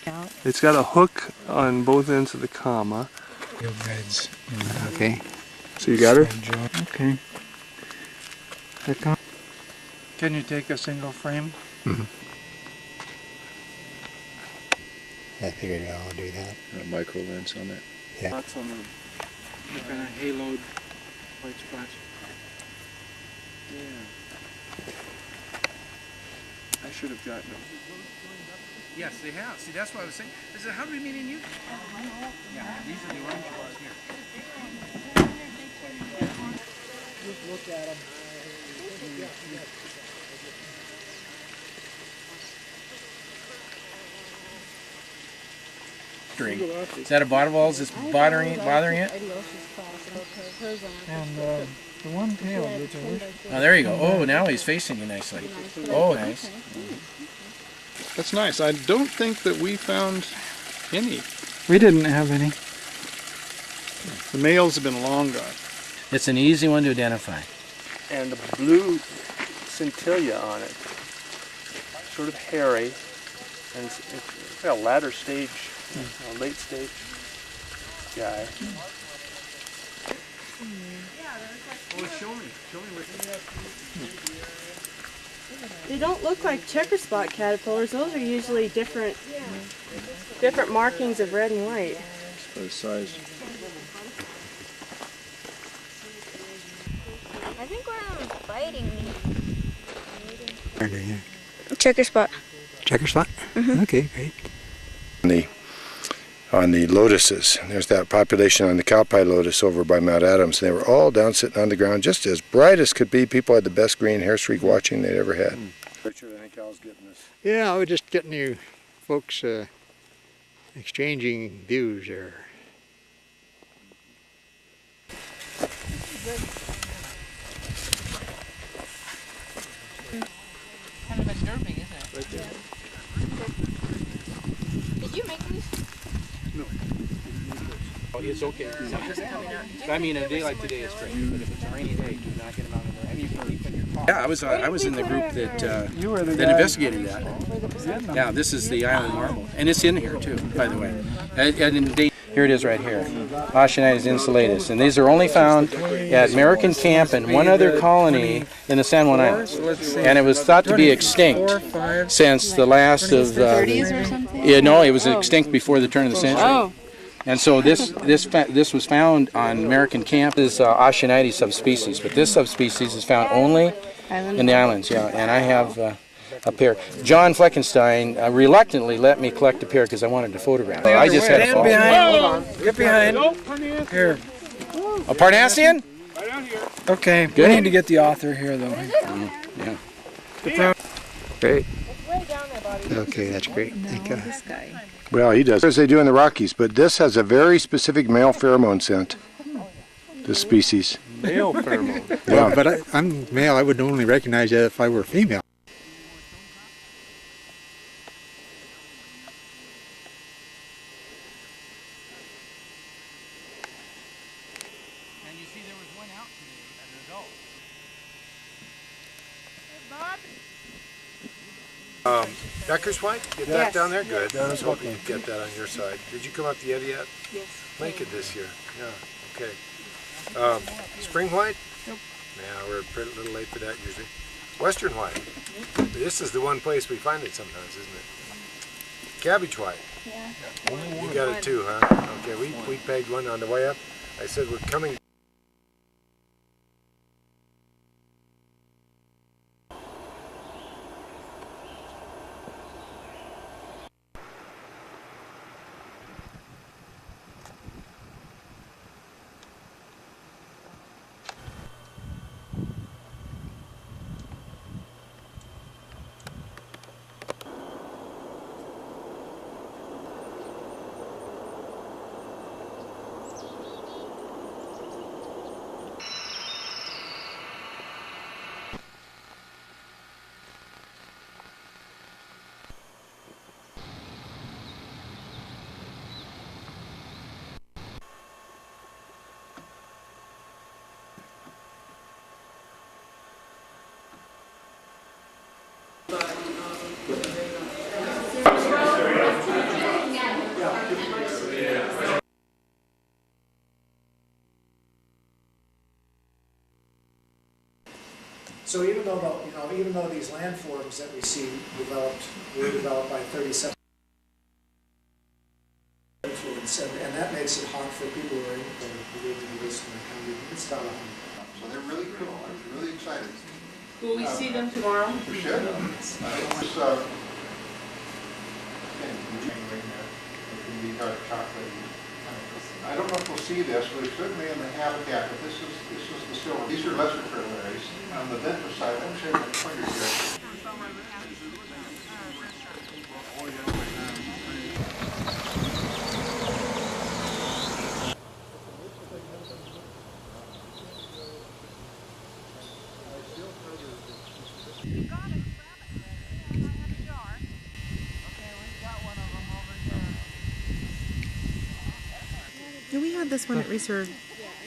out. It's got a hook on both ends of the comma. Okay. So you got her? Okay. Can you take a single frame? Mm-hmm. I figured I'll do that. A micro lens on that. Yeah. Lots on them. Kind of haloed white spots. Yeah. I should have gotten them. Yes, they have. See, that's what I was saying. I said, how do we meet in you? Yeah, these are the orange ones here. Just look at them. Is that a bottle wall? Is this bothering it? And the one tail, which I wish. Oh, there you go. Oh, now he's facing you nicely. Oh, nice. That's nice. I don't think that we found any. We didn't have any. The males have been long gone. It's an easy one to identify. And the blue scintilla on it. Sort of hairy. And it's got a latter stage, a late stage guy. Oh, show me what They don't look like checker spot caterpillars. Those are usually different markings of red and white. For the size. I think one of them is biting me. Yeah. Checker spot. Checker spot? Mm-hmm. Okay, great. On the lotuses, there's that population on the cowpie lotus over by Mount Adams, and they were all down sitting on the ground just as bright as could be. People had the best green hair streak watching they'd ever had. picture. I think Al's getting this. Yeah, I was just getting you folks exchanging views there. Kind of disturbing, isn't it? Right there. Did you make these? No. Oh, it's okay. I mean, a day like today is great, but if it's a rainy day, do not get them out of there. I mean, you can leave in your car. Yeah, I was in the group that investigated that. Yeah, this is the island marble, and it's in here too, by the way. Here it is right here, Oceanites insulatus, and these are only found at American Camp and one other colony in the San Juan Islands, and it was thought to be extinct since the last of the 30s or something. Yeah, no, it was extinct before the turn of the century. Oh. And so this was found on American Camp. This is Oceanites subspecies, but this subspecies is found only in the islands. Yeah, and I have a pair. John Fleckenstein reluctantly let me collect a pair because I wanted to photograph it. I just had a fall. Get behind. Here. A Parnassian? Okay, we need to get the author here though. Yeah. Great. Way down there, buddy. Okay, that's great. Thank you. This guy. Well, he does, as they do in the Rockies, but this has a very specific male pheromone scent, this species. Male pheromone. Yeah, but I'm male. I would only recognize that if I were female. And you see there was one out today, an adult. Becker's White? Get that down there? Good. I was hoping you'd get that on your side. Did you come up the Eddy yet? Yes. Make it this year. Yeah, okay. Spring White? Nope. Yeah, we're a little late for that usually. Western White? This is the one place we find it sometimes, isn't it? Cabbage White? Yeah. You got it too, huh? Okay, we pegged one on the way up. I said we're coming. So even though even though these landforms that we see were developed by 37 influence, and that makes it hard for people who are in the Eastern County. It's about 100. So they're really cool. I'm really excited. Will we see them tomorrow? We should. I don't know if we'll see this, but it's certainly in the habitat. But this is the silver. These are lesser fritillaries. On the ventral side, I'm showing my pointer here. We had this one at Reserve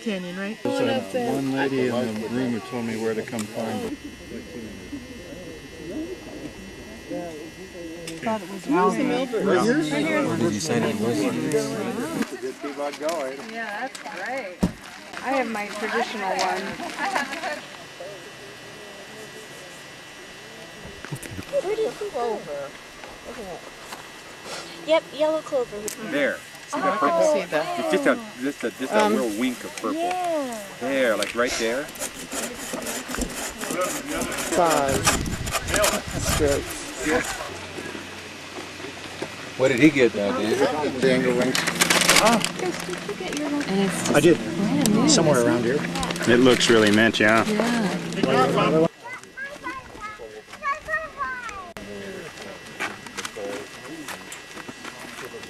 Canyon, right? There's one lady in the room who told me where to come find it. Where's the Milford? Right here. Did you sign it? Yeah, that's great. I have my traditional one. Pretty clover. Look at that. Yep, yellow clover. There. See that purple? See that. Just a little wink of purple. Yeah. There, like right there. 5, 6. What did he get now, Dan? The angle rings. And it's just I did. brand new. Somewhere around here. It looks really mint, yeah. Yeah.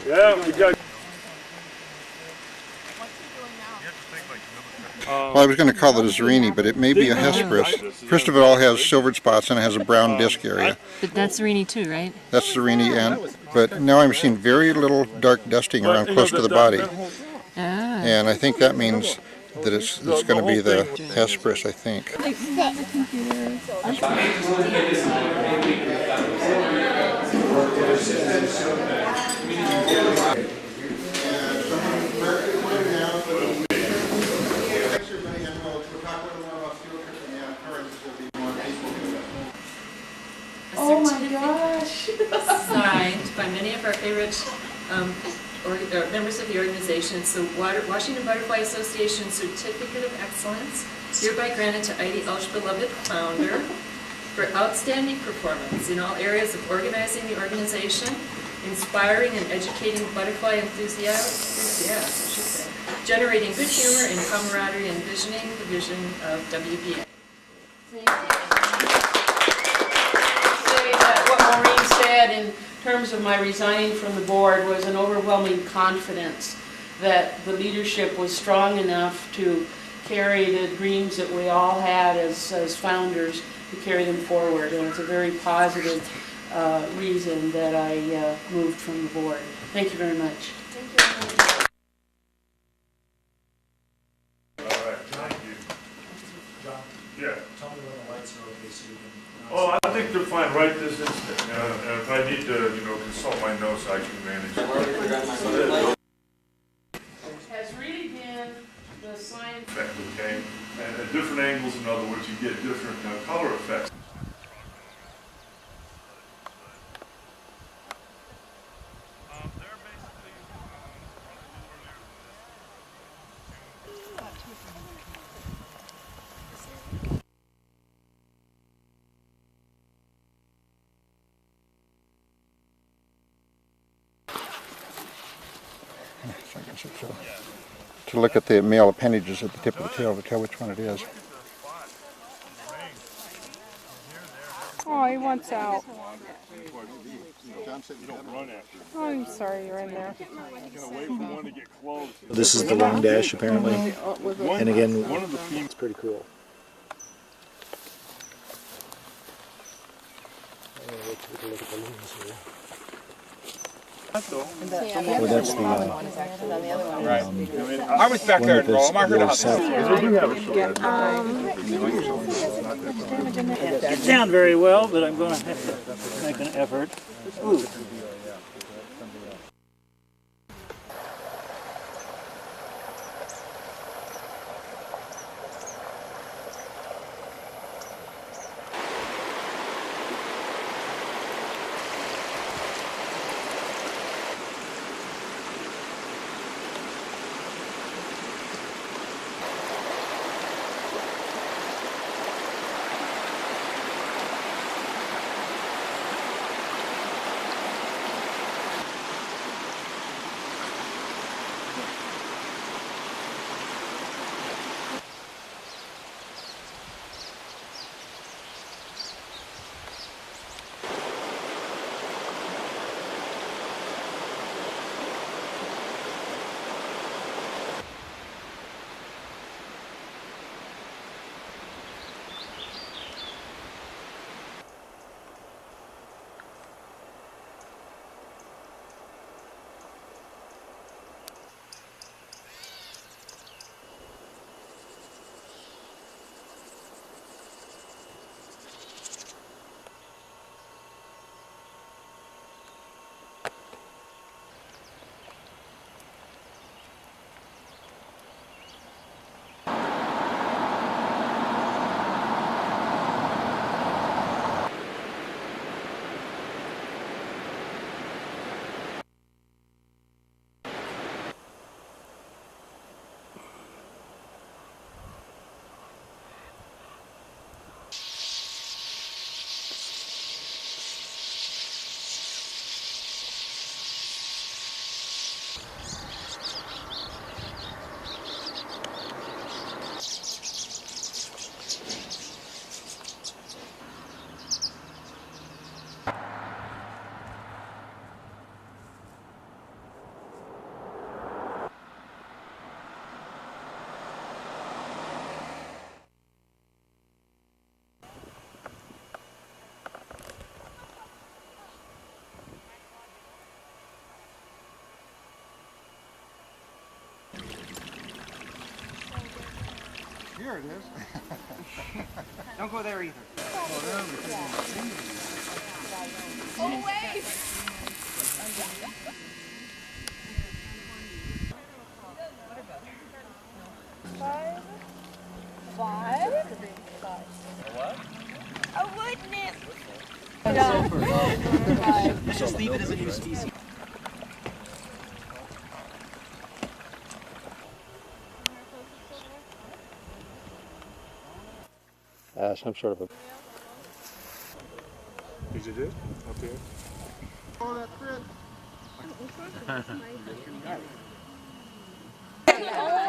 Yeah, we got. Well, I was going to call it a Zerini, but it may be a Hesperus. First of all, it has silvered spots and it has a brown disc area. But that's Rini too, right? That's Zerini, but now I'm seeing very little dark dusting around close to the body. And I think that means that it's going to be the Hesperus, I think. Oh my gosh! Signed by many of our favorite members of the organization. It's the Washington Butterfly Association Certificate of Excellence, hereby granted to Heidi Elsch, beloved founder, for outstanding performance in all areas of organizing the organization, inspiring and educating butterfly enthusiasts, I should say, generating good humor and camaraderie, and envisioning the vision of WBA. Thank you. What Maureen said in terms of my resigning from the board was an overwhelming confidence that the leadership was strong enough to carry the dreams that we all had as founders, to carry them forward. And it's a very positive reason that I moved from the board. Thank you very much. Thank you. Oh, I think they're fine right this instant. And if I need to, consult my notes, I can manage. Has really been the science. Okay, and at different angles, in other words, you get different color effects. To look at the male appendages at the tip of the tail to tell which one it is. Oh, he wants out. John said you don't run after him. Oh, I'm sorry you're in there. This is the long dash, apparently. And again, it's pretty cool. Take a look at the lumes here. Well, that's the right. I was back there in Rome. I heard about It didn't sound very well, but I'm going to have to make an effort. Ooh. here it is. Don't go there either. Oh, wait! Five? What? A wood nymph! Just leave it as a new species. Some sort of a... Did you do it? Okay. Oh, that print.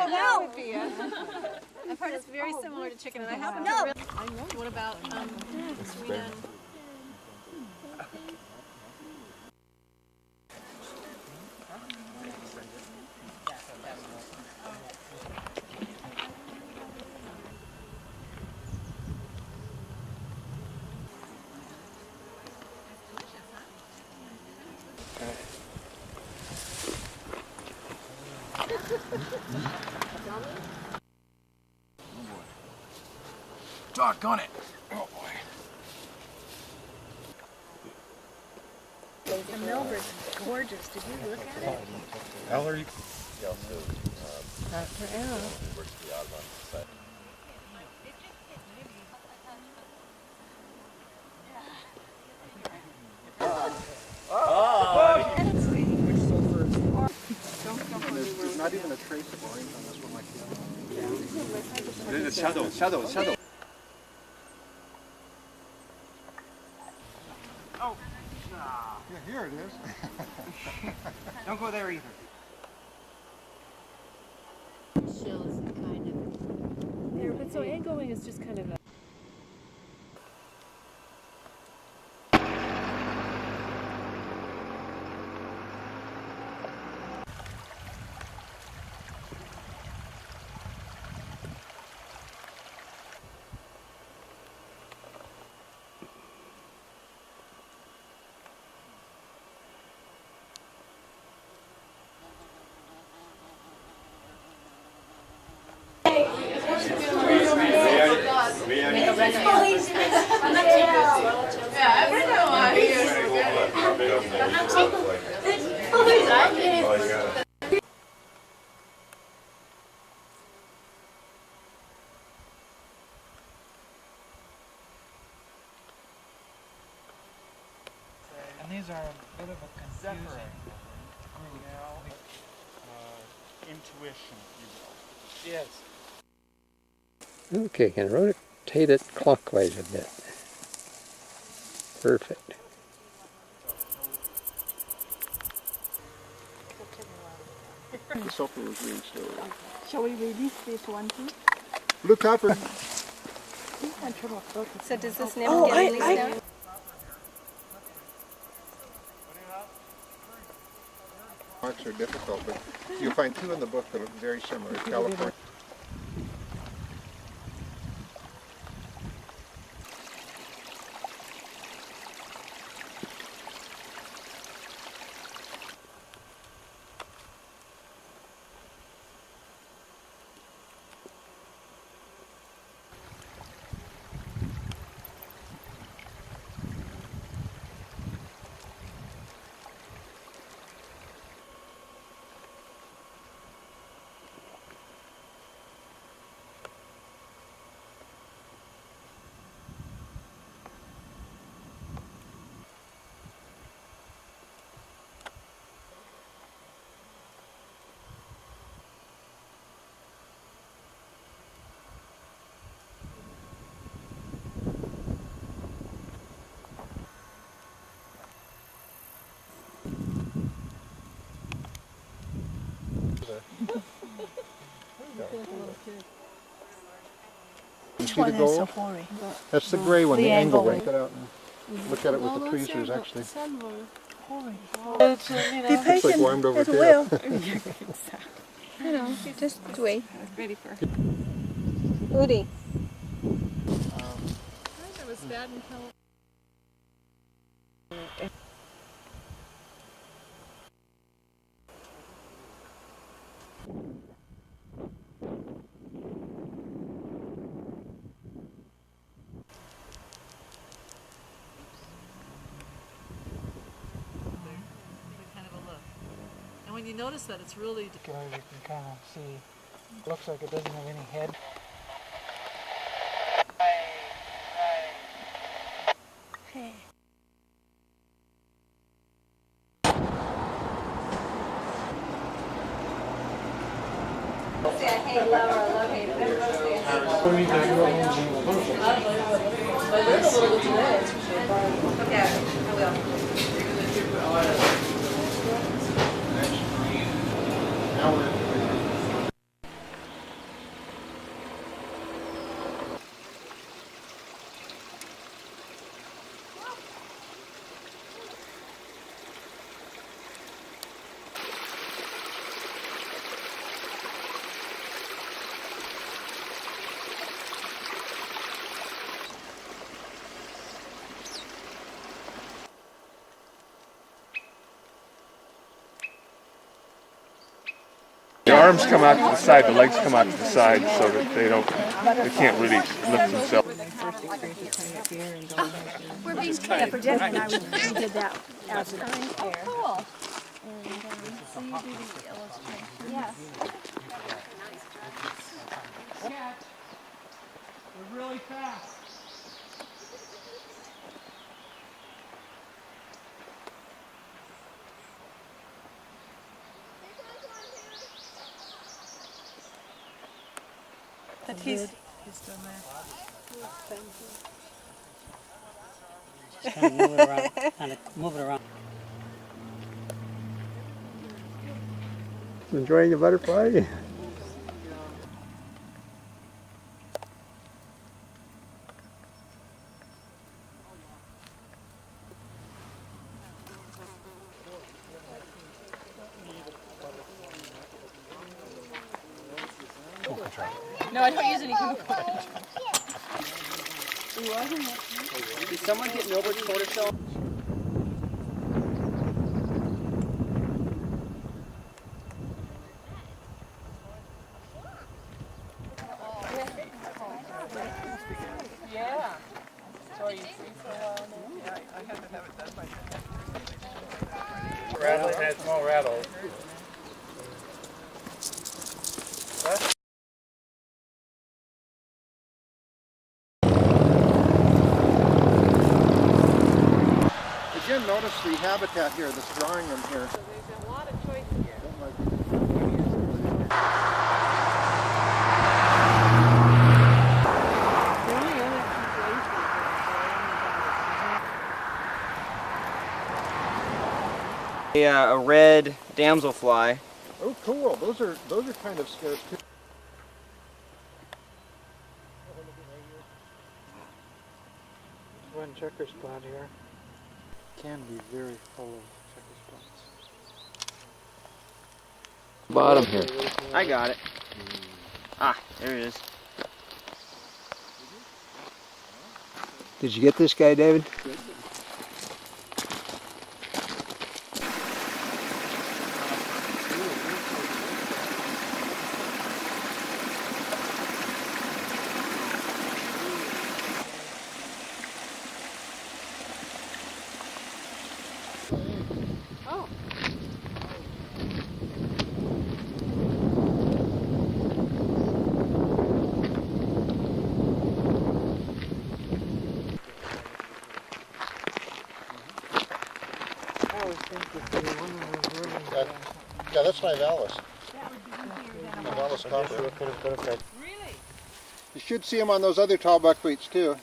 No! I've heard it's very similar to chicken, and I haven't really... What about Sweden? Doggone it. Oh boy. The Melbourne's gorgeous. Did you look at it? Ellery. Dr. L. There's not even a trace of orange on this one like that. There's a shadow. Oh. Yeah, here it is. Don't go there either. Shells kind of there, but so angoing is just kind of a... And these are a bit of a confusing group. Intuition, you will. Yes. Okay, can rotate it clockwise a bit. Perfect. The sulfur was really slow. Shall we release this one too? Look out for... So does this nymph get released now? Marks are difficult, but you'll find two in the book that look very similar. California. You see the gold? That's the gray one, the angle ring. Look at it with the tweezers, actually. Be patient. Like warmed over it here. will. You know, you just wait. Ready for... Udi. It was bad until... when you notice that, it's really... You can kind of see, looks like it doesn't have any head. Hey. Hey, lover, love hate. Okay, I will. The arms come out to the side, the legs come out to the side, so that they can't really lift themselves. We're being paid for Jen and I we did that as an fair. Cool. And so you do the illustration. Yes. We're really fast. That he's done Just kind of move it around. Kind of move it around. Enjoying the butterfly? No, I don't use any chemical. Did someone get Milbert's tortoiseshell? Yeah. So you see for a while now? Yeah, I haven't have it done by now. Rattle, it has small rattles. Again, notice the habitat here that's drawing them here. So there's a lot of choices here. A red damselfly. Oh, cool. Those are kind of scarce too. One checker spot here. Can be very full of checker spots. Bottom here. I got it. Ah, there it is. Did you get this guy, David? Yeah, that's Nivalis. Nivalis copper. Really? You should see them on those other tall buckwheats too.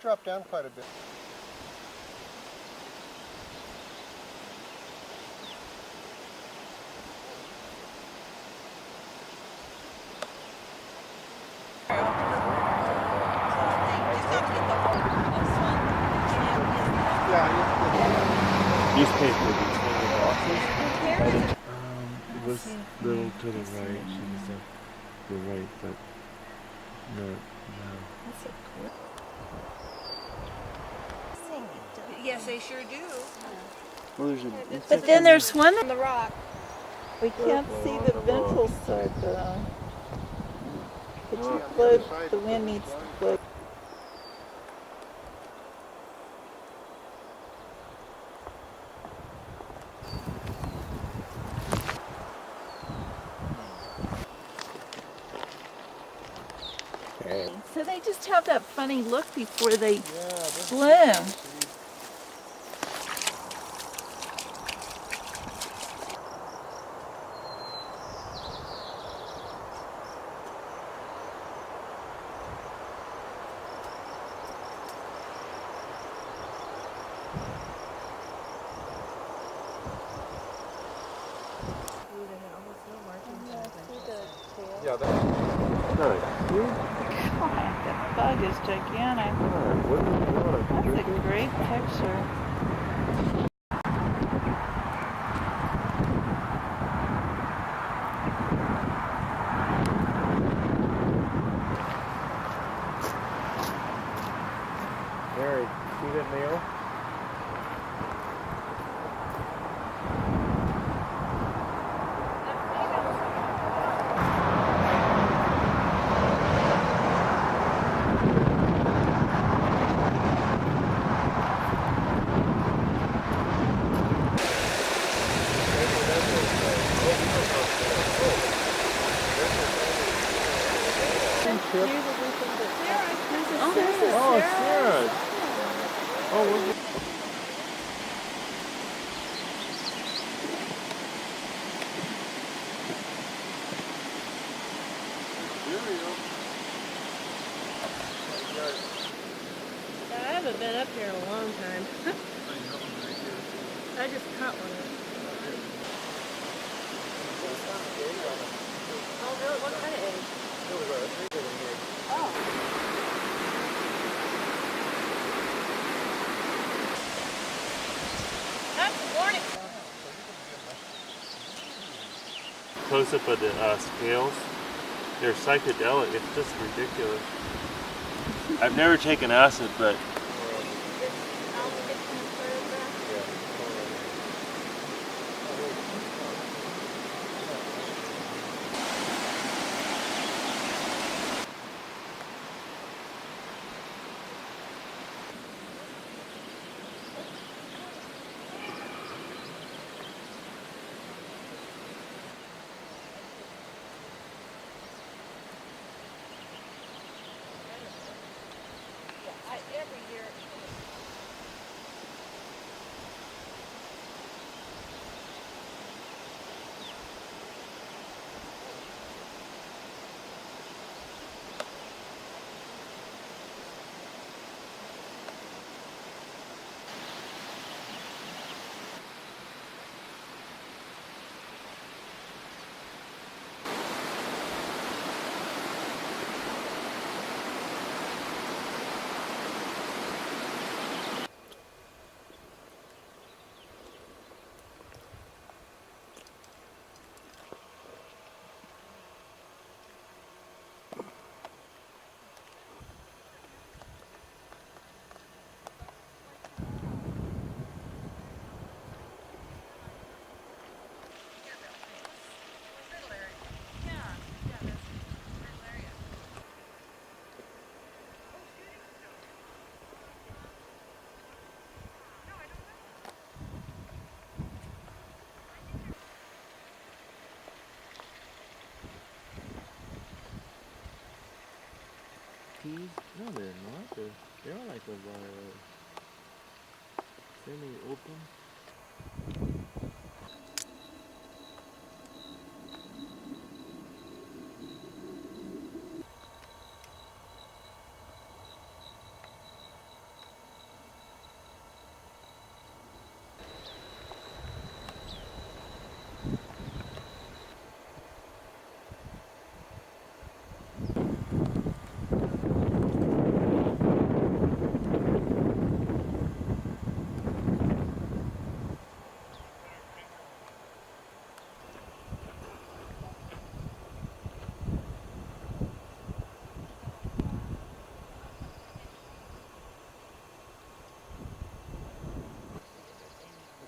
drop down quite a bit. Newspaper between the boxes. It was a little to the right. She was at the right, but no. Yes, they sure do. Well, there's a. But then there's one on the rock. We can't see the ventral side, but you float, the wind needs to float. So they just have that funny look before they bloom. Yeah, God, that bug is gigantic. That's a great picture. Mary, see that nail? Oh, Sarah. Oh, I haven't been up here in a long time. I just caught one. Oh, really? What kind of egg? Oh. close up of the scales. They're psychedelic. It's just ridiculous. I've never taken acid, but Every year. no, they're not. They're like a semi-open.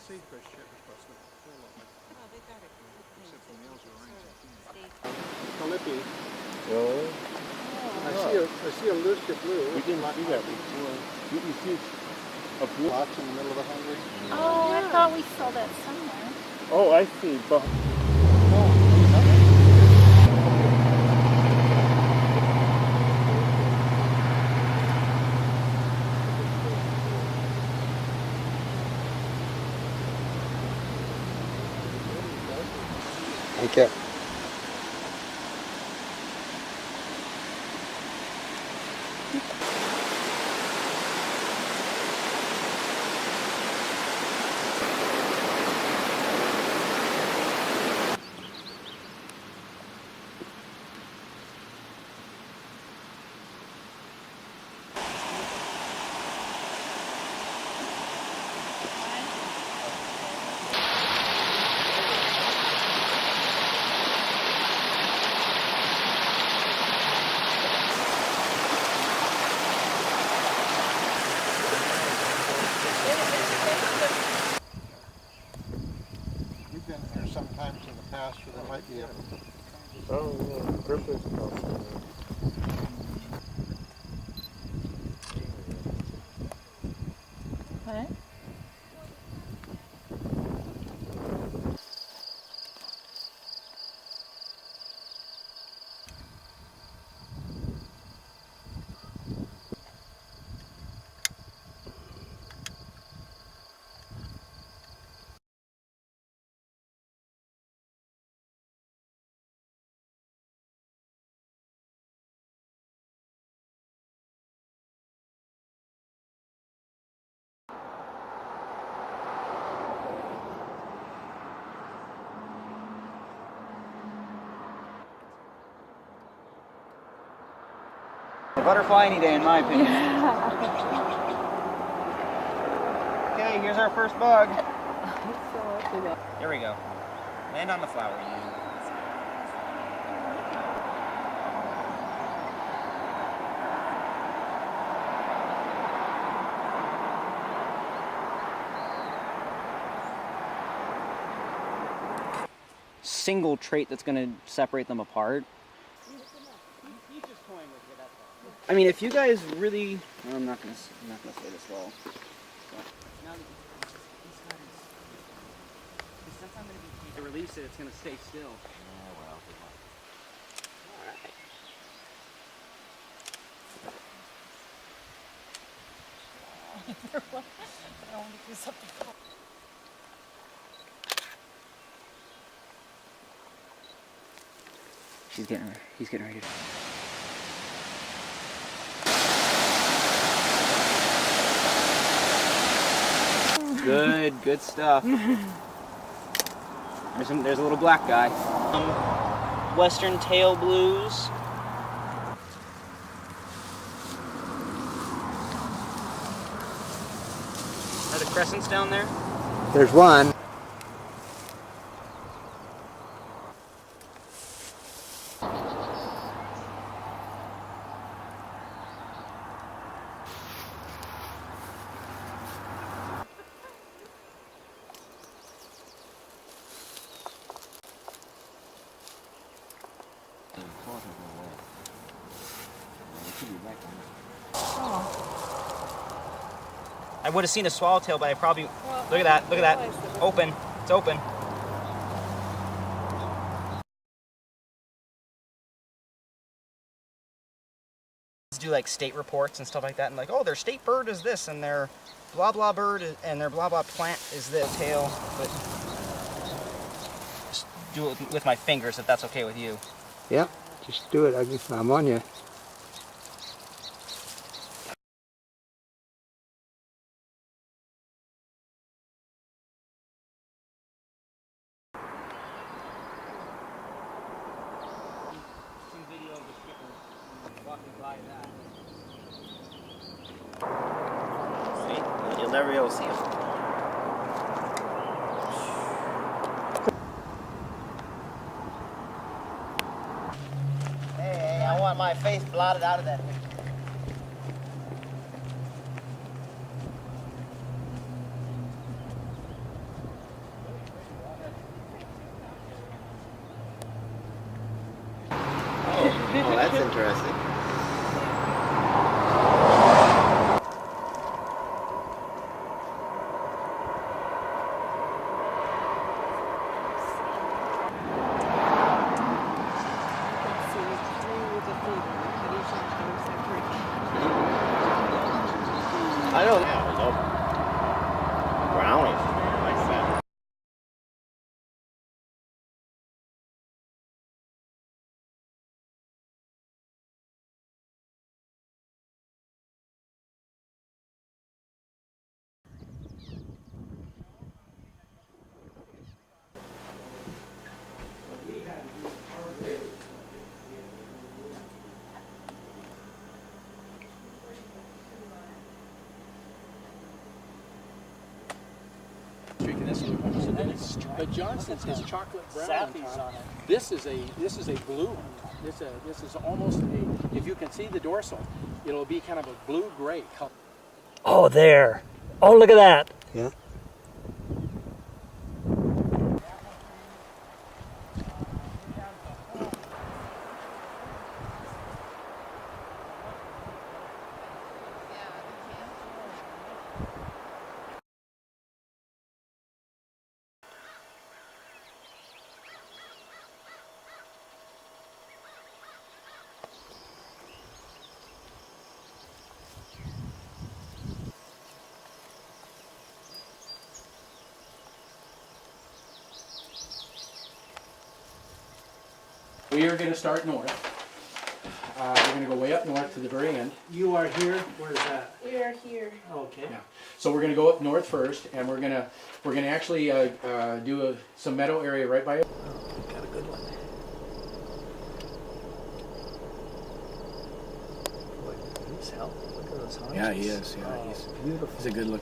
sagebrush across the whole lot. Oh, they got it. Except the males are orange. Calliope. Oh. I see a Lucia blue. We didn't see that before. You see a blue box in the middle of the hundred? Oh, I thought we saw that somewhere. Oh, I see. Thank you. We've been here sometimes in the past where there might be a... Oh, yeah, purpose. What? Butterfly any day, in my opinion. Okay, here's our first bug. Here we go. Land on the flower. Single trait that's going to separate them apart. I mean, if you guys really, well, I'm not gonna say this well. Now that he's got his, since I'm gonna be to release it, it's gonna stay still. Yeah, well. All right. I want to do something. He's getting ready to. Good stuff. There's a little black guy. Western tail blues. Are the crescents down there? There's one. I would have seen a swallowtail, but I probably... Look at that. Open. It's open. Do like state reports and stuff like that, and like, oh, their state bird is this, and their blah blah bird is, and their blah blah plant is this tail. But just do it with my fingers if that's okay with you. Yep, just do it. I'm on you. Some video of the skipper walking by that. See? You'll never be able to see him. Hey, I want my face blotted out of that picture. That's interesting. I don't know. It's open. Brownish. Like that. Drinking this one. So then it's, but Johnson's is chocolate brown on top. This is a blue one. This is almost a, if you can see the dorsal, it'll be kind of a blue-gray color. Oh, there. Oh, look at that. Yeah. We are going to start north. We're going to go way up north to the very end. You are here. Where's that? We are here. Okay. Yeah. So we're going to go up north first, and we're going to actually do some meadow area right by it. Oh, got a good one. Boy, he's healthy. Look at those haunches. Yeah, he is. Yeah, oh, he's beautiful. He's a good look.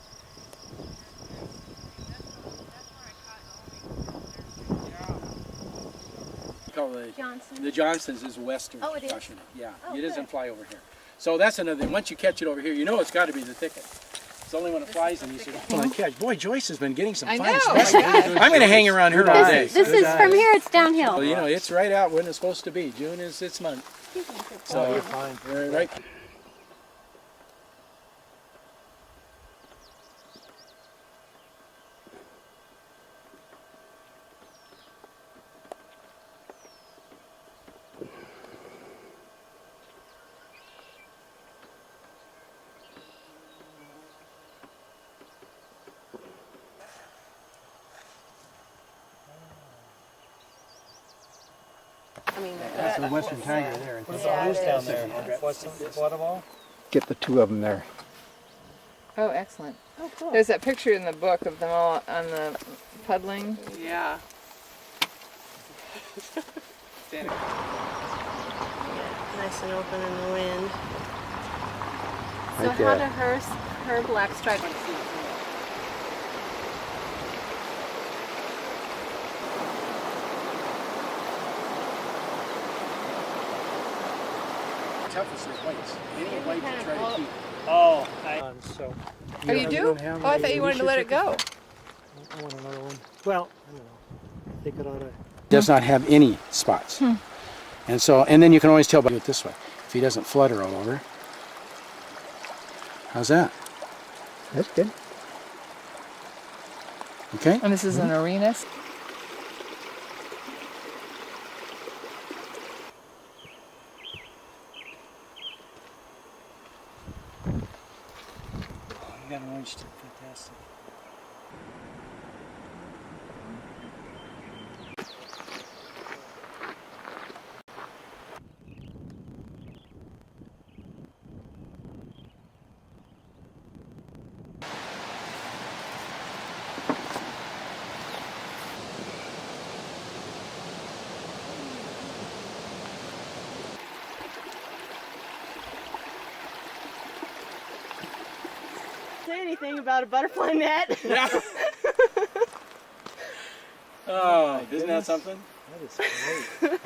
Johnson. The Johnson's is western. Oh, it is? Washington. Yeah, Oh, it doesn't good. fly over here. So that's another thing. Once you catch it over here, you know it's got to be the thicket. It's only when it flies and you see it catch. Boy, Joyce has been getting some I fine know. stuff. I'm going to hang around here all day. This is from here. It's downhill. Well, you know, it's right out when it's supposed to be. June is its month. So you're fine. We're right. I mean, That's the western tiger there. What about who's down there? What's what of all? Get the two of them there. Oh, excellent. Oh, cool. There's that picture in the book of them all on the puddling. Yeah. Nice and open in the wind. So Like how that. do her black stripe? Toughest are whites. Any white you try to keep. Oh, so. Oh, you do? Oh, I thought you wanted to let it go. I want another one. Well, I don't know. I think it ought to. Does not have any spots. And so, and then you can always tell by do it this way. If he doesn't flutter all over. How's that? That's good. Okay? And this is an arena. You got an orange tip. Fantastic. Say anything about a butterfly net? Yeah. Oh, isn't that something? That is great.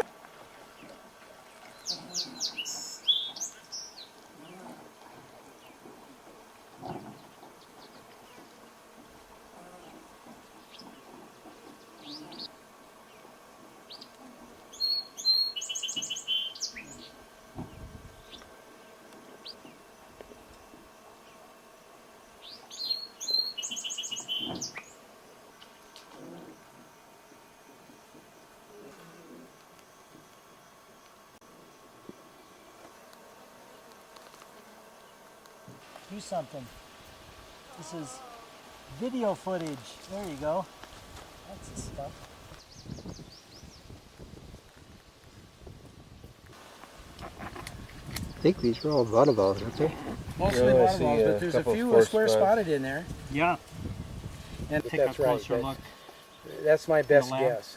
do something. This is video footage. There you go. That's the stuff. I think these are all vaudeville, aren't they? Mostly waterfalls, but there's a few square spotted in there. Yeah. And take a closer look. That's my best guess.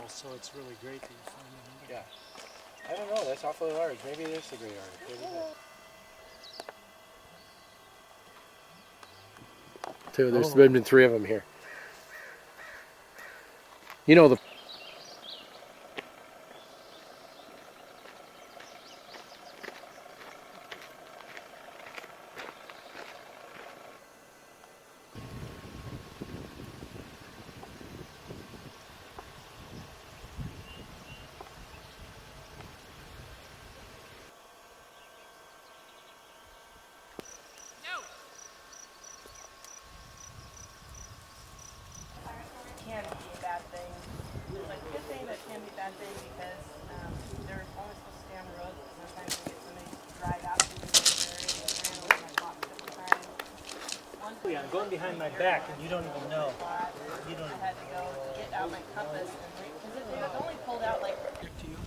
So it's really great that you find them. Yeah. I don't know, that's awfully large. Maybe it is the great arctic. There's been 3 of them here. You know the can be a bad thing. It's like a good thing, but it can be a bad thing because they're only supposed to stay on the road. Sometimes you get somebody drive out to the area and they ran over my clock a couple times. Yeah, I'm going behind my back and you don't even know. You don't I had to go get out my compass because it was only pulled out like. to you.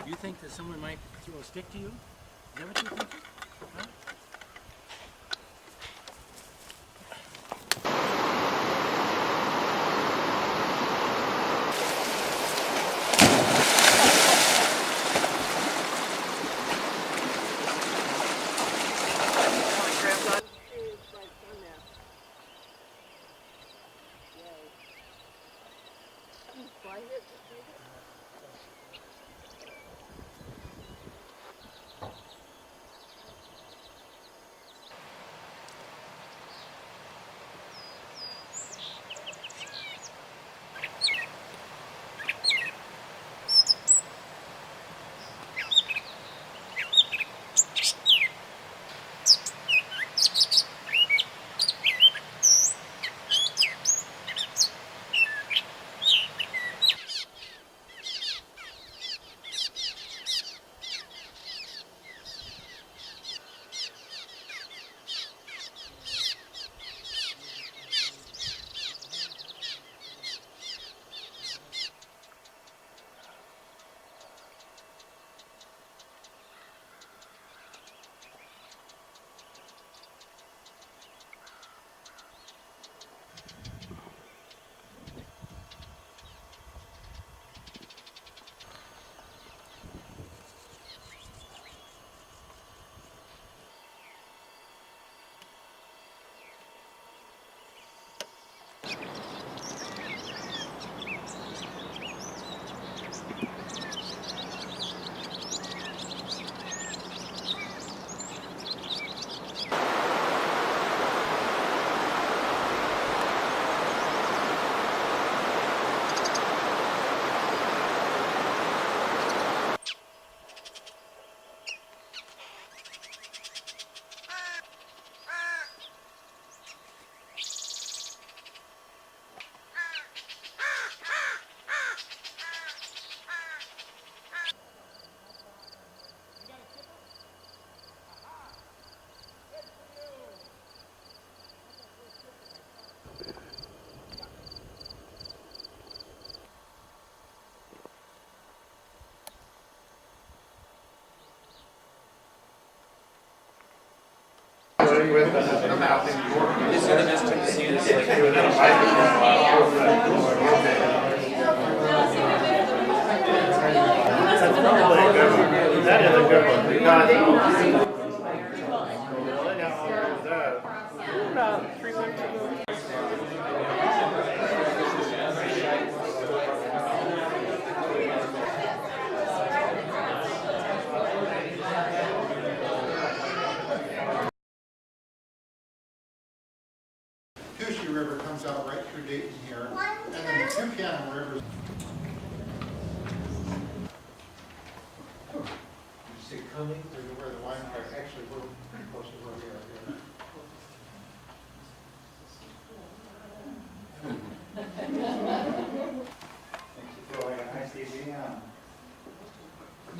You think that someone might throw a stick to you? Is that what you think? Huh? really a good one. That is a good one because About 3 months ago. Tushie River comes out right through Dayton here, and then the Tucano River. You see it coming? Where the line are, actually we're pretty close to where we are here.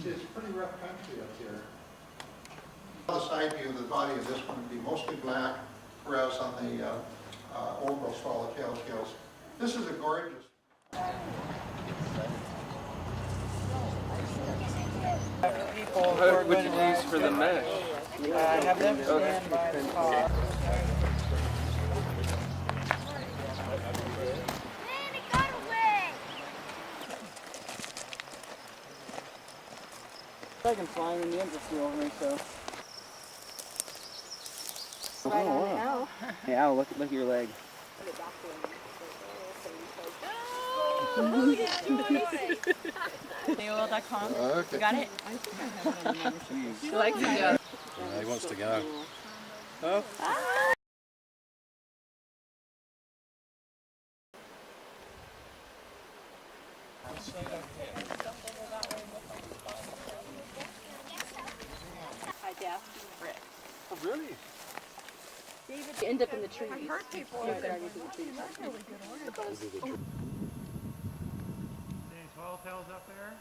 It's pretty rough country up here. The side view of the body of this one would be mostly black, whereas on the old growth swallowtail scales, this is a gorgeous. People what would you use for the mesh? Have them stand by the car. I can fly in the end to see over me, so. Right on now. Yeah, look at your leg. AOL.com. Okay. You got it? I think I have it on the membership. She likes it. He wants to go. Oh. Oh, really? David, you end up in the trees. I've heard people You that could are argue for the trees. That's really good order. any swallowtails up there?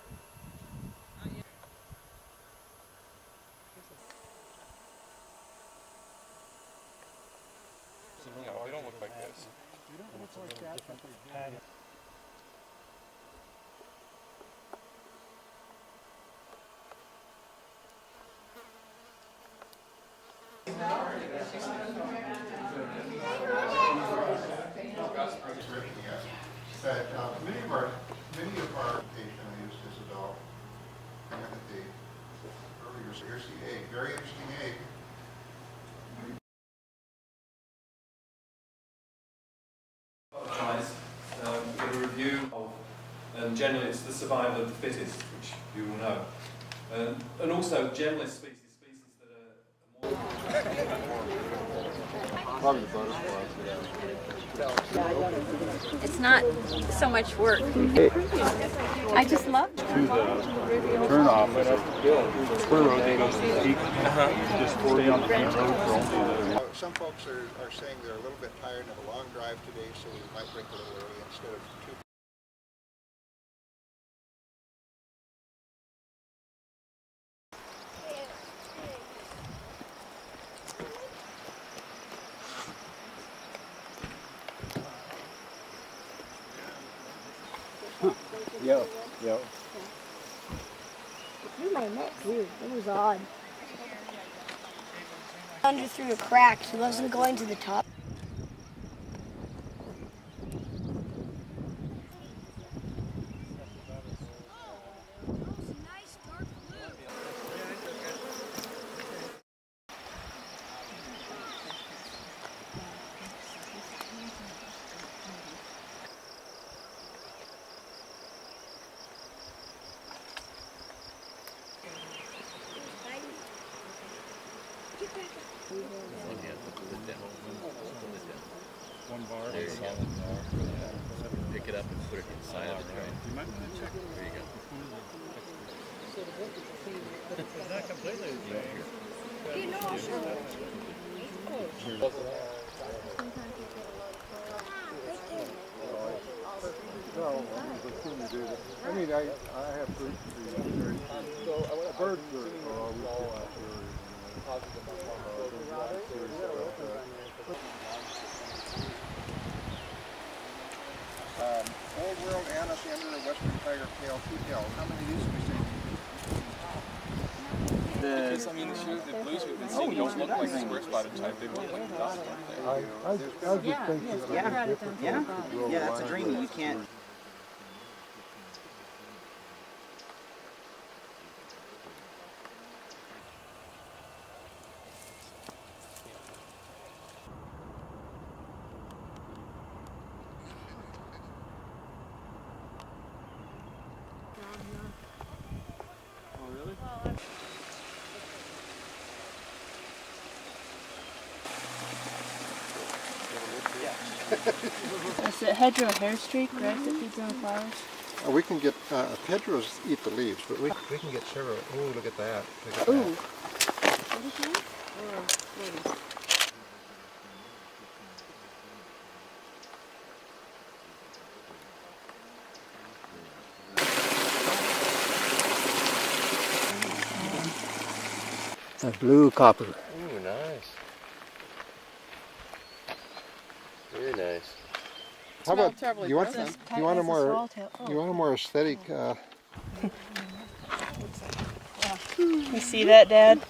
No, they don't look like this. You don't look like that. That many of our patients I used as adult. And look at the earlier, so here's the egg, very interesting egg. Get a review of, and generally it's the survival of the fittest, which you all know, and also generalist species that are Probably the butterflies. It's not so much work. I just love it. To the turn off, spur road that goes to the peak. Just stay on the main road for only the. Some folks are saying they're a little bit tired of a long drive today, so we might break a little early instead of 2. Yeah, yeah. Through my neck, weird. It was odd. Under through a crack. He wasn't going to the top. One bar. There you go. Pick it up and put it inside of the train. You might want to check. There you go. It's not completely the same. You know, I'll show Well, as soon as you do that. I mean, I have fruit trees. Birds are always Old World Anise Ember, Western Tiger Pale, Two-tail. How many of these have we seen? I mean, the blues we've been seeing don't look like square spotted type. They look like dust, I just think Yeah, that's a dreamy. You can't. Is it hedgerow hair streak, grass that feeds on flowers? We can get, hedgerows eat the leaves, but we can get several. Oh, look at that. Look at Ooh. that. A blue copper. Ooh, nice. Very nice. How about you want a more aesthetic? You see that, Dad?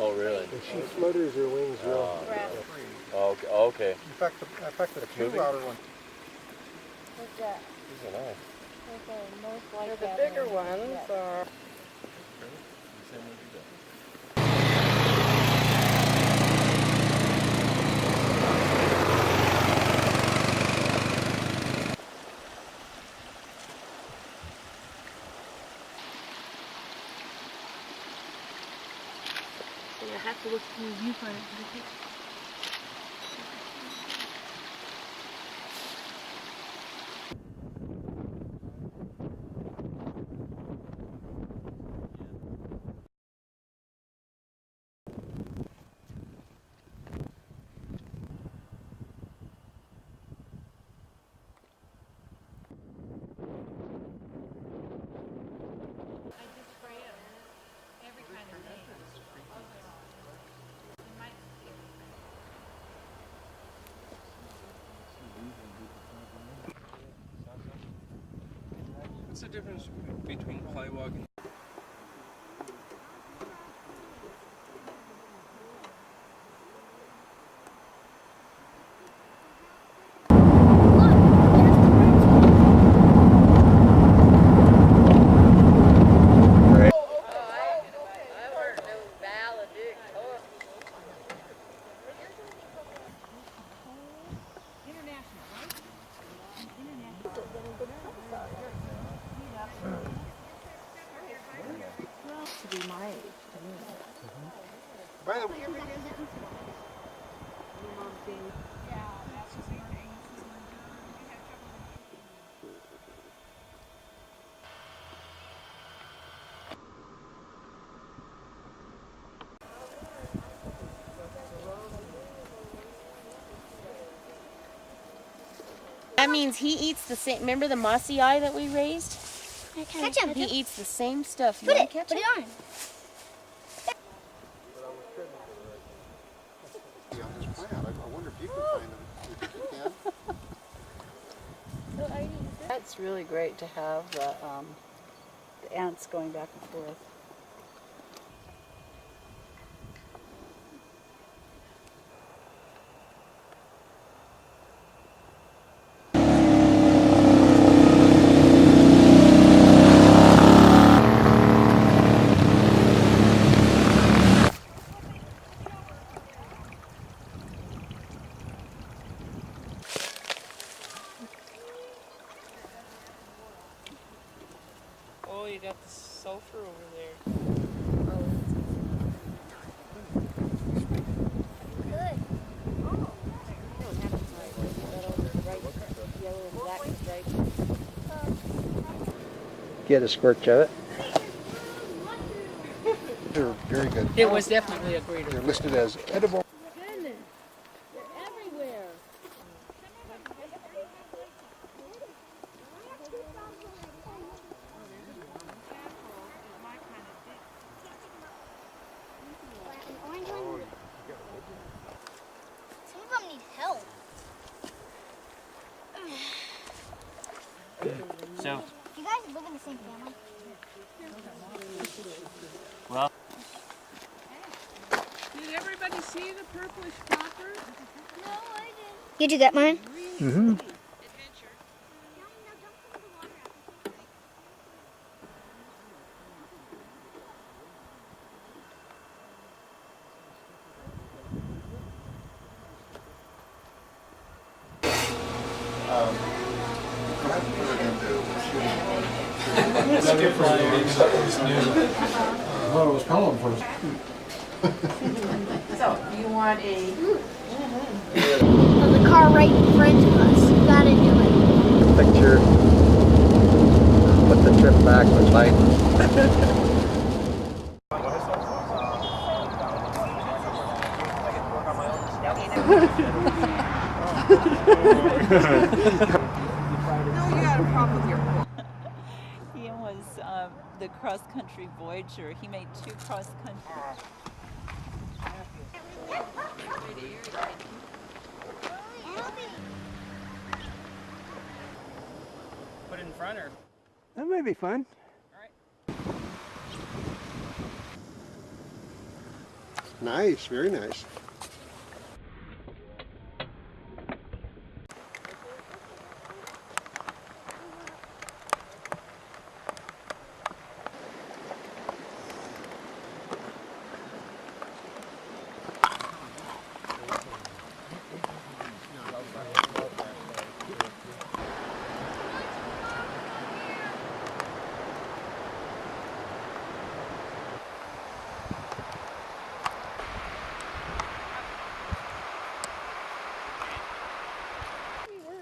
Oh, really? And she flutters her wings real. Oh, okay. In fact, the two outer ones. What's that? These are nice. The bigger ones are. So you have to look through the viewfinder for the picture. What's the difference between plywalk and... To be my age. By the way, That means he eats the same. Remember the mossy eye that we raised? Catch him. He eats the same stuff. You Put want it. to catch Put him? it on. on this plant, I wonder if you can find them. You think you can? That's really great to have the ants going back and forth. Oh, you got the sulfur over there. Good. Get a squirt of it. They're very good. It was definitely a greater. They're listed as edible. Goodness. They're everywhere. Some of them need help. So, You guys live in the same family? well, Did everybody see the purplish popper? No, I didn't. Did you get mine? Mm-hmm. What I was calling for. So, you want a... Oh, the car right in front of us. You gotta do it. Picture what the trip back was like. No, you got a problem with your He was the cross-country voyager. He made 2 cross-country. Put it in front or? That might be fun. Nice, very nice.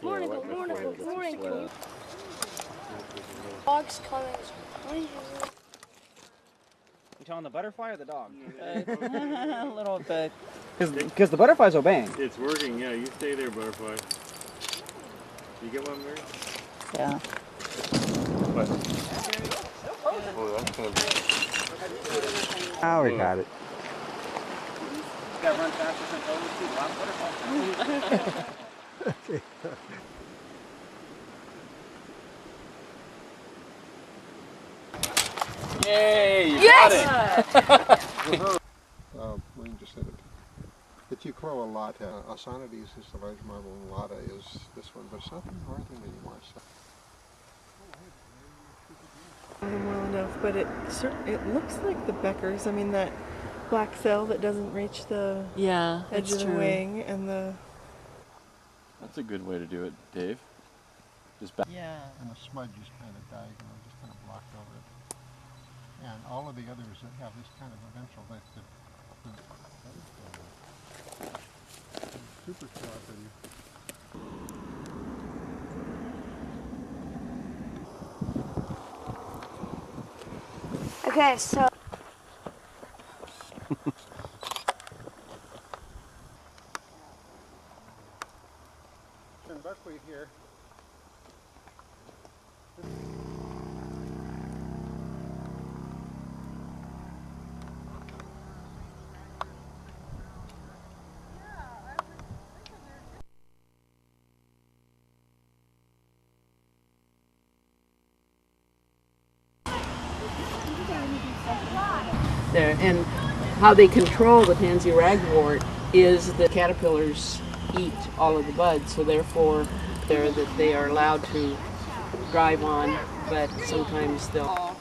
Morning, good morning. Dog's coming. You telling the butterfly or the dog? A little bit. Because the butterfly's obeying. It's working, yeah. You stay there, butterfly. You get one, Mary? Yeah. What? Oh, that's gonna be... Now we got it. You gotta run faster than those 2 wild butterflies. Okay. yay! You Yes! got it! Wayne just said it. That you crow a lot. Asonides is the large marble, and Lada is this one, but it's not the northern anymore. So. Well enough, but it looks like the Beckers. I mean, that black cell that doesn't reach the edge of the wing, and the... That's a good way to do it, Dave. Just back. Yeah. And the smudge is kind of diagonal, just kind of blocked over it. And all of the others that have this kind of a ventral lift, super cooperative. Okay, so... And buckwheat here. There, and how they control the pansy ragwort is the caterpillars eat all of the buds, so therefore they are allowed to drive on, but sometimes they'll...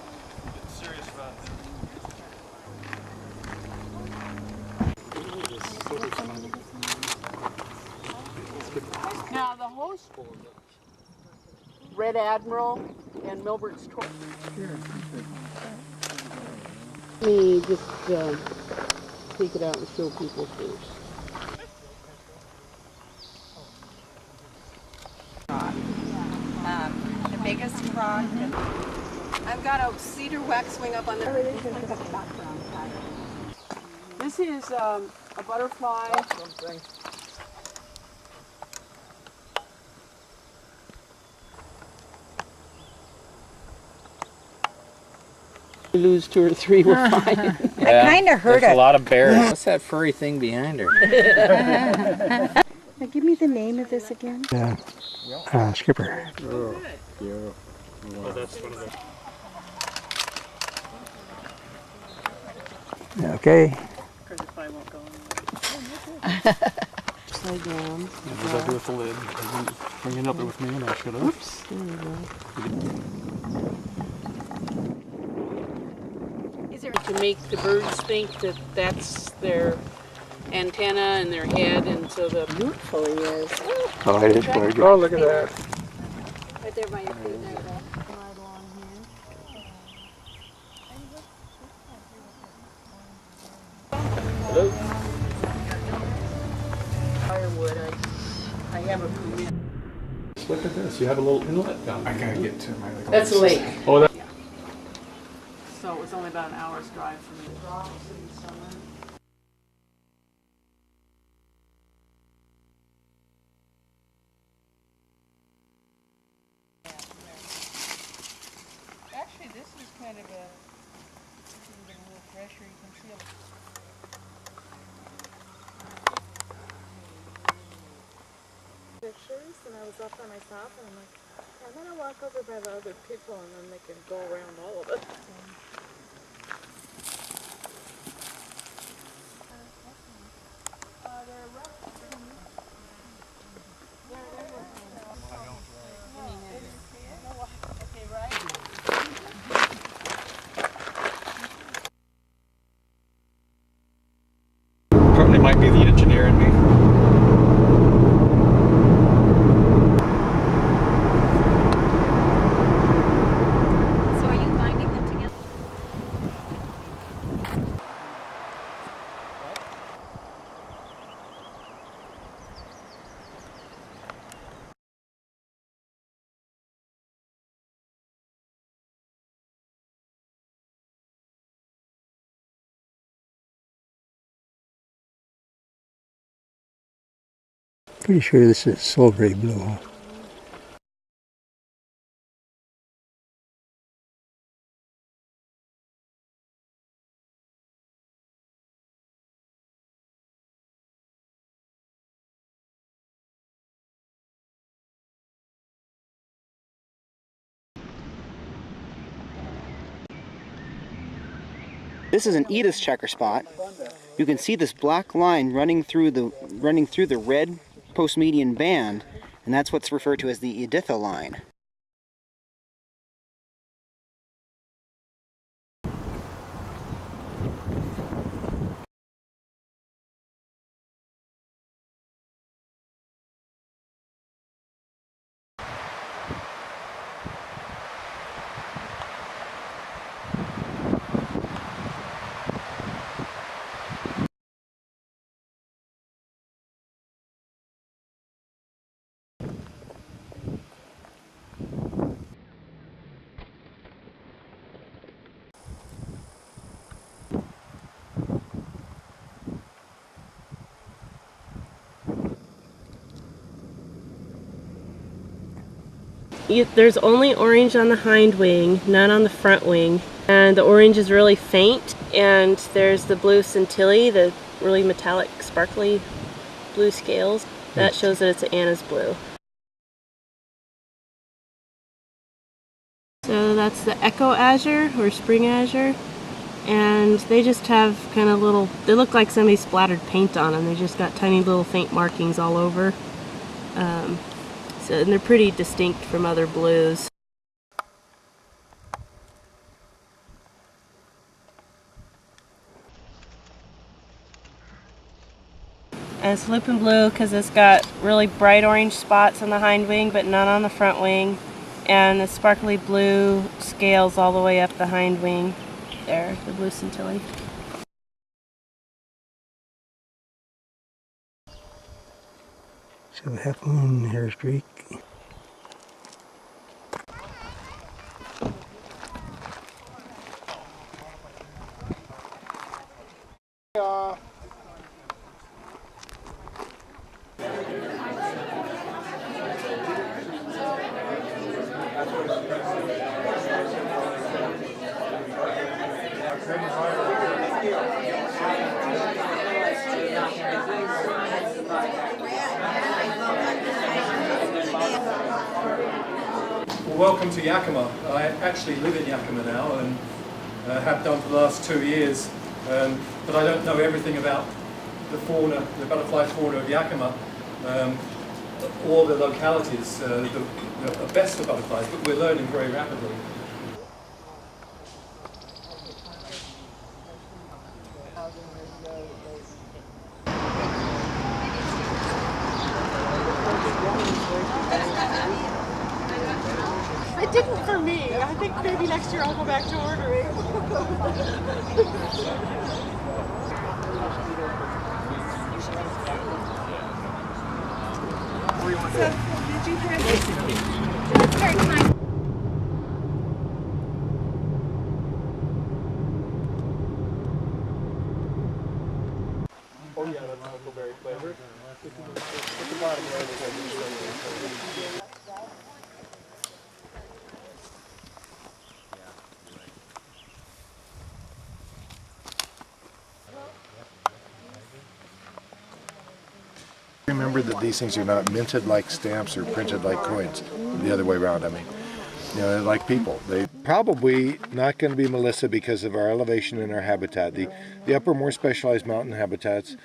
Now the host, Red Admiral and Milbert's Torch. Let me just take it out and show people first. The biggest frog. I've got a cedar waxwing up on the... This is a butterfly. Lose 2 or 3, we're fine. Yeah, I kind of heard there's it. a lot of bears. What's that furry thing behind her? Now give me the name of this again. Skipper. Oh. Yeah. Oh, that's one of the... Okay. Because it probably won't go anywhere. Upside down. What did I do with the lid? I didn't bring it up with me and I should have. Oops, there we go. To make the birds think that that's their antenna and their head, and so the beautiful he is. Oh, it is very good. Oh, look at that. Right there by your feet. There you go. Right along here. Hello? Firewood, I have a permit. Look at this. You have a little inlet down there. I gotta get to my... That's a lake. Oh, that... So it was only about an hour's drive from me. Actually, this is kind of a, this is a little fresher. You can see pictures, and I was up by myself, and I'm like, I'm gonna walk over by the other people, and then they can go around all of it. Probably might be the engineer in me. So are you binding them together? Pretty sure this is silvery blue. This is an Edith's checker spot. You can see this black line running through the red post-median band, and that's what's referred to as the Editha line. There's only orange on the hind wing, none on the front wing, and the orange is really faint, and there's the blue scintilla, the really metallic sparkly blue scales. That shows that it's an Anna's blue. So that's the Echo Azure or Spring Azure, and they just have kind of little, they look like somebody splattered paint on them. They just got tiny little faint markings all over. And they're pretty distinct from other blues. And it's lupin blue because it's got really bright orange spots on the hind wing but none on the front wing. And the sparkly blue scales all the way up the hind wing. There, the blue scintilla. So half moon hair streak. Well, welcome to Yakima. I actually live in Yakima now and have done for the last 2 years, but I don't know everything about the fauna, the butterfly fauna of Yakima, or the localities the best for butterflies, but we're learning very rapidly. It didn't for me. I think maybe next year I'll go back to ordering. So, did you have this? It's very kind. Oh yeah, that's huckleberry flavored. At the bottom right is Remember that these things are not minted like stamps or printed like coins. The other way around, I mean. You know, like people. They probably not going to be Melissa because of our elevation and our habitat. The upper, more specialized mountain habitats,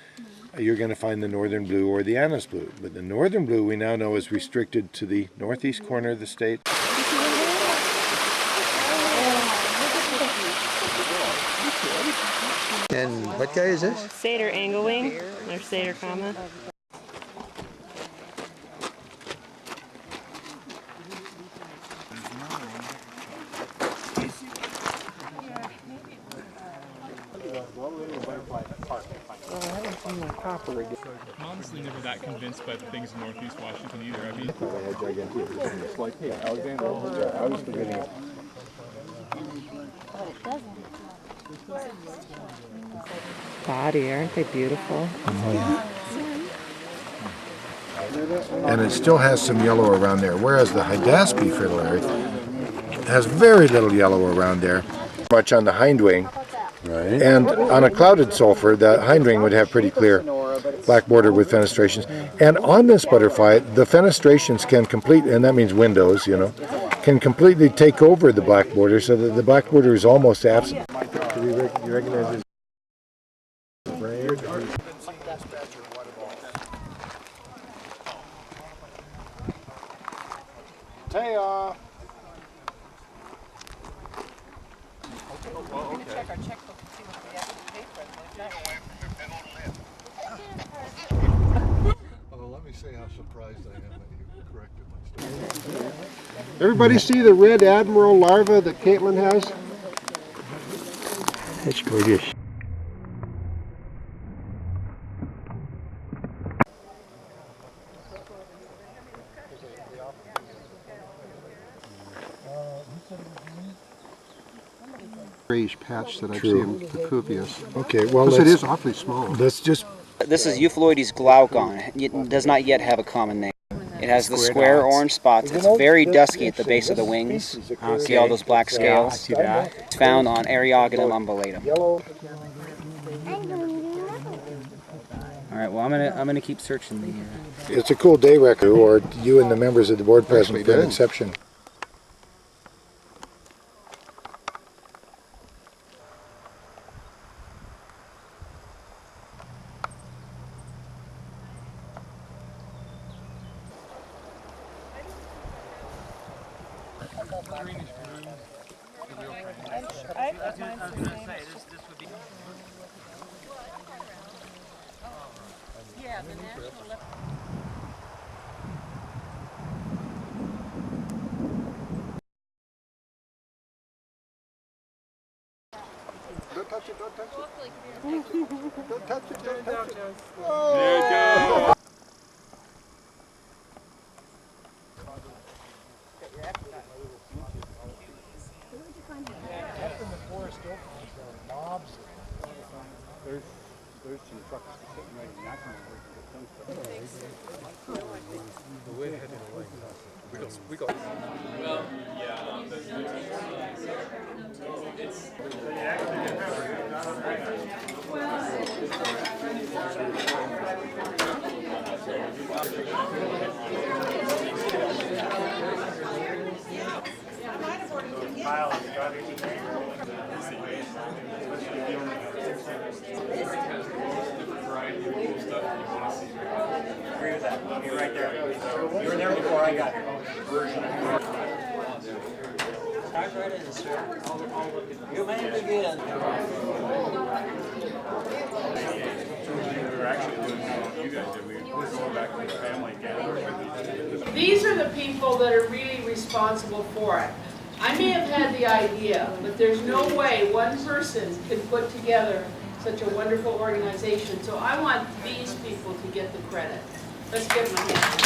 you're going to find the northern blue or the Anna's blue. But the northern blue we now know is restricted to the northeast corner of the state. And what guy is this? Satyr anglewing, or satyr comma. I'm honestly never that convinced by the things in Northeast Washington either. I mean, I had gigantic. It's like, hey, Alexander, I was forgetting it. Body, aren't they beautiful? And it still has some yellow around there, whereas the Hydaspes fritillary has very little yellow around there. Much on the hindwing. Right. And on a clouded sulfur, the hindwing would have pretty clear black border with fenestrations. And on this butterfly, the fenestrations can complete, and that means windows, you know, can completely take over the black border so that the black border is almost absent. Do you recognize his brain? Taya! I'm going to check our checkbook and see what we actually paid for it. Although let me say how surprised I am that you corrected my statement. Everybody see the red admiral larva that Caitlin has? That's gorgeous. Grayish patch that I've seen, Pacuvius. Okay, well, because it is awfully small. Let's just. This is Euploides glaucon. It does not yet have a common name. It has the square orange spots. It's very dusky at the base of the wings. See all those black scales? See that? It's found on Eriogonum undulatum. All right. Well, I'm gonna keep searching the. It's a cool day record, or you and the members of the board present for an exception. Yeah, the national level. Don't touch it, don't touch it. Don't touch it, don't touch it. There it goes. there's some trucks sitting right in Yakima where you can get some stuff. The way ahead of the way. We go. Well, yeah, it's You're right there. You were there before I got here. Dive right in, sir. You may begin. These are the people that are really responsible for it. I may have had the idea, but there's no way one person can put together such a wonderful organization. So I want these people to get the credit. Let's give them a hand.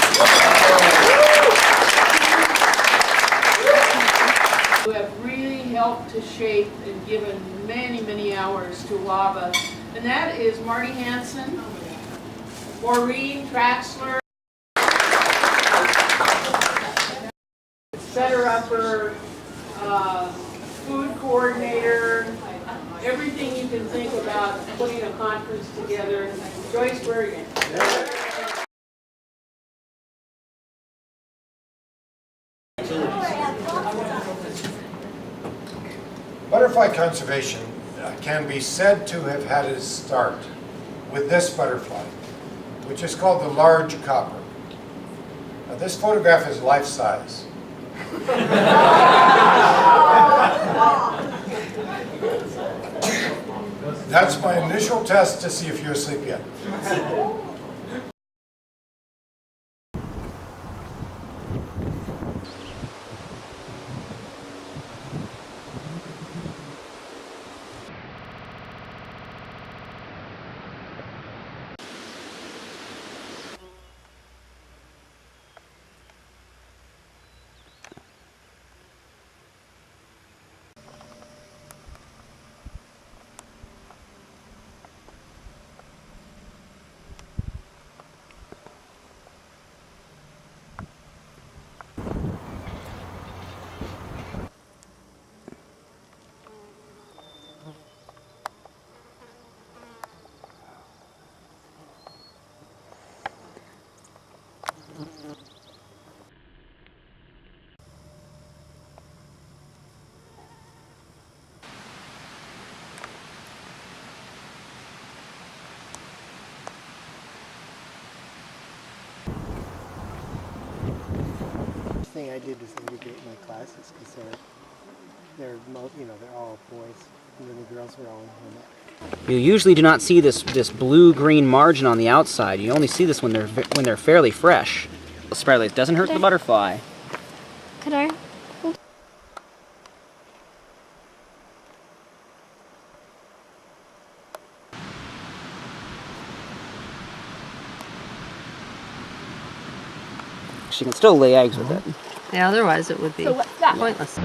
Who have really helped to shape and given many, many hours to WABA. And that is Marty Hansen, Maureen Traxler, setter-upper, food coordinator, everything you can think about putting a conference together. Joyce Bergen. Butterfly conservation can be said to have had its start with this butterfly, which is called the large copper. Now, this photograph is life-size. That's my initial test to see if you're asleep yet. Thing I did was integrate my classes because they're all boys, and then the girls were all in women. You usually do not see this blue-green margin on the outside. You only see this when they're fairly fresh. Spreadly, it doesn't hurt the butterfly. Could I? She can still lay eggs with it. Yeah, otherwise it would be So what's that? pointless.